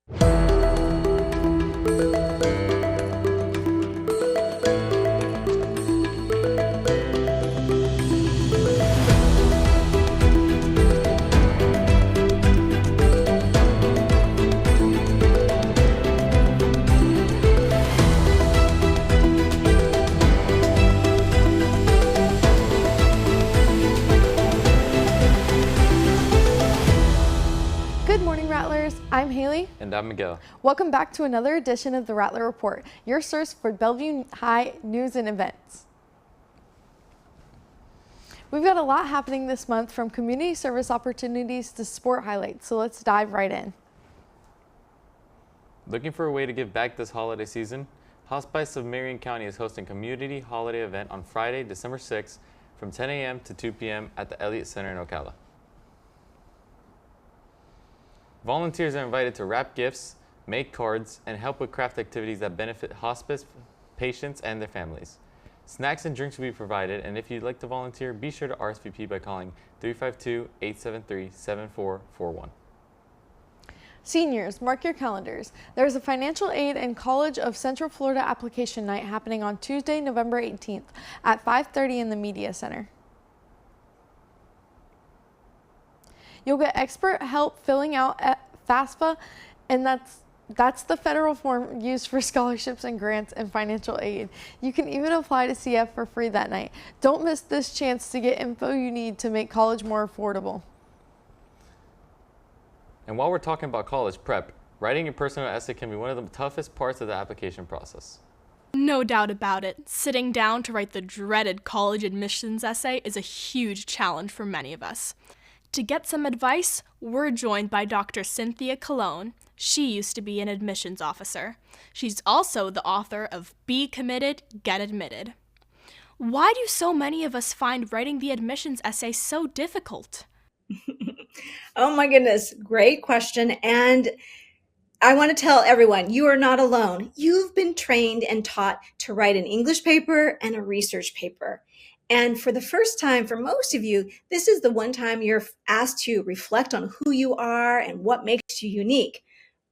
Good morning, Rattlers. I'm Haley. And I'm Miguel. Welcome back to another edition of the Rattler Report, your source for Bellevue High news and events. We've got a lot happening this month, from community service opportunities to sport highlights, so let's dive right in. Looking for a way to give back this holiday season? Hospice of Marion County is hosting a community holiday event on Friday, December 6th from 10 a.m. to 2 p.m. at the Elliott Center in Ocala. Volunteers are invited to wrap gifts, make cards, and help with craft activities that benefit hospice patients and their families. Snacks and drinks will be provided, and if you'd like to volunteer, be sure to RSVP by calling 352-873-7441. Seniors, mark your calendars. There's a financial aid and College of Central Florida application night happening on Tuesday, November 18th at 5:30 in the Media Center. You'll get expert help filling out FAFSA, and that's the federal form used for scholarships and grants and financial aid. You can even apply to CF for free that night. Don't miss this chance to get info you need to make college more affordable. And while we're talking about college prep, writing your personal essay can be one of the toughest parts of the application process. No doubt about it. Sitting down to write the dreaded college admissions essay is a huge challenge for many of us. To get some advice, we're joined by Dr. Cynthia Colon. She used to be an admissions officer. She's also the author of Be Committed, Get Admitted. Why do so many of us find writing the admissions essay so difficult? Oh my goodness, great question. And I want to tell everyone, you are not alone. You've been trained and taught to write an English paper and a research paper. And for the first time, for most of you, this is the one time you're asked to reflect on who you are and what makes you unique,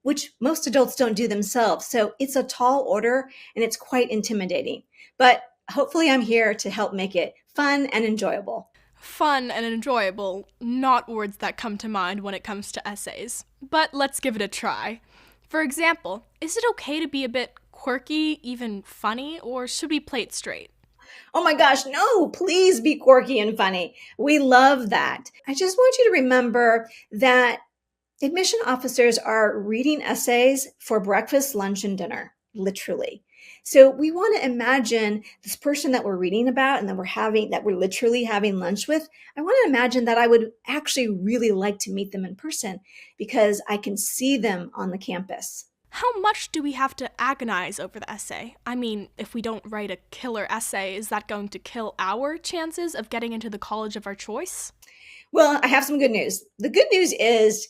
which most adults don't do themselves. So it's a tall order and it's quite intimidating. But hopefully I'm here to help make it fun and enjoyable. Fun and enjoyable, not words that come to mind when it comes to essays. But let's give it a try. For example, is it okay to be a bit quirky, even funny, or should we play it straight? Oh my gosh, no, please be quirky and funny. We love that. I just want you to remember that admission officers are reading essays for breakfast, lunch, and dinner, literally. So we want to imagine this person that we're reading about and that we're literally having lunch with. I want to imagine that I would actually really like to meet them in person because I can see them on the campus. How much do we have to agonize over the essay? I mean, if we don't write a killer essay, is that going to kill our chances of getting into the college of our choice? Well, I have some good news. The good news is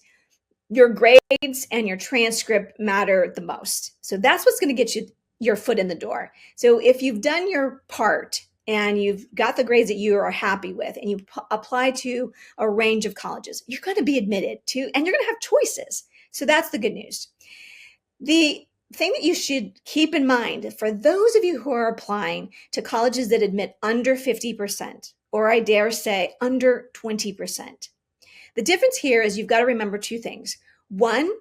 your grades and your transcript matter the most. So that's what's going to get you your foot in the door. So if you've done your part and you've got the grades that you are happy with and you apply to a range of colleges, you're going to be admitted to, and you're going to have choices. So that's the good news. The thing that you should keep in mind for those of you who are applying to colleges that admit under 50%, or I dare say under 20%, the difference here is you've got to remember two things. One,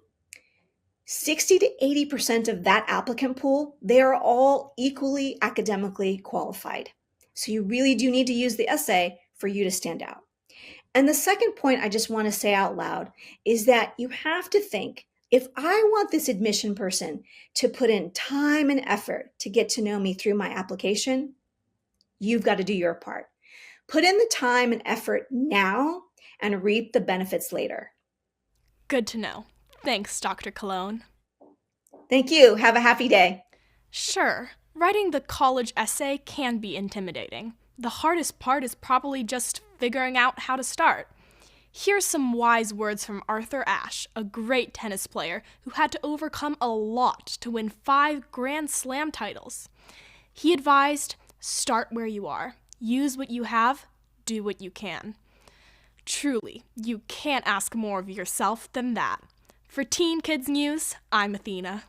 60 to 80% of that applicant pool, they are all equally academically qualified. So you really do need to use the essay for you to stand out. And the second point I just want to say out loud is that you have to think, if I want this admission person to put in time and effort to get to know me through my application, you've got to do your part. Put in the time and effort now and reap the benefits later. Good to know. Thanks, Dr. Colon. Thank you. Have a happy day. Sure, writing the college essay can be intimidating. The hardest part is probably just figuring out how to start. Here's some wise words from Arthur Ashe, a great tennis player who had to overcome a lot to win 5 Grand Slam titles. He advised, start where you are, use what you have, do what you can. Truly, you can't ask more of yourself than that. For Teen Kids News, I'm Athena.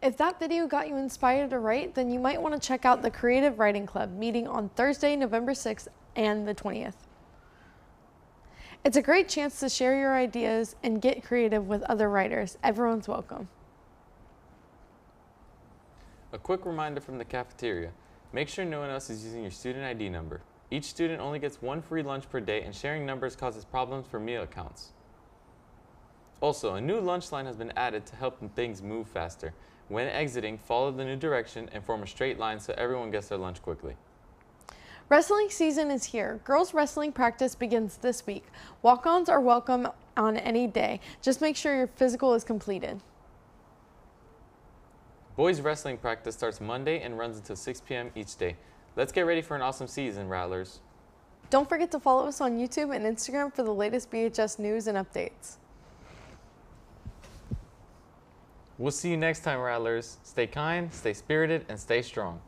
If that video got you inspired to write, then you might want to check out the Creative Writing Club meeting on Thursday, November 6th and the 20th. It's a great chance to share your ideas and get creative with other writers. Everyone's welcome. A quick reminder from the cafeteria. Make sure no one else is using your student ID number. Each student only gets one free lunch per day, and sharing numbers causes problems for meal accounts. Also, a new lunch line has been added to help things move faster. When exiting, follow the new direction and form a straight line so everyone gets their lunch quickly. Wrestling season is here. Girls wrestling practice begins this week. Walk-ons are welcome on any day. Just make sure your physical is completed. Boys wrestling practice starts Monday and runs until 6 p.m. each day. Let's get ready for an awesome season, Rattlers. Don't forget to follow us on YouTube and Instagram for the latest BHS news and updates. We'll see you next time, Rattlers. Stay kind, stay spirited, and stay strong.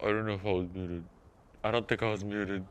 I don't know if I was muted. I don't think I was muted.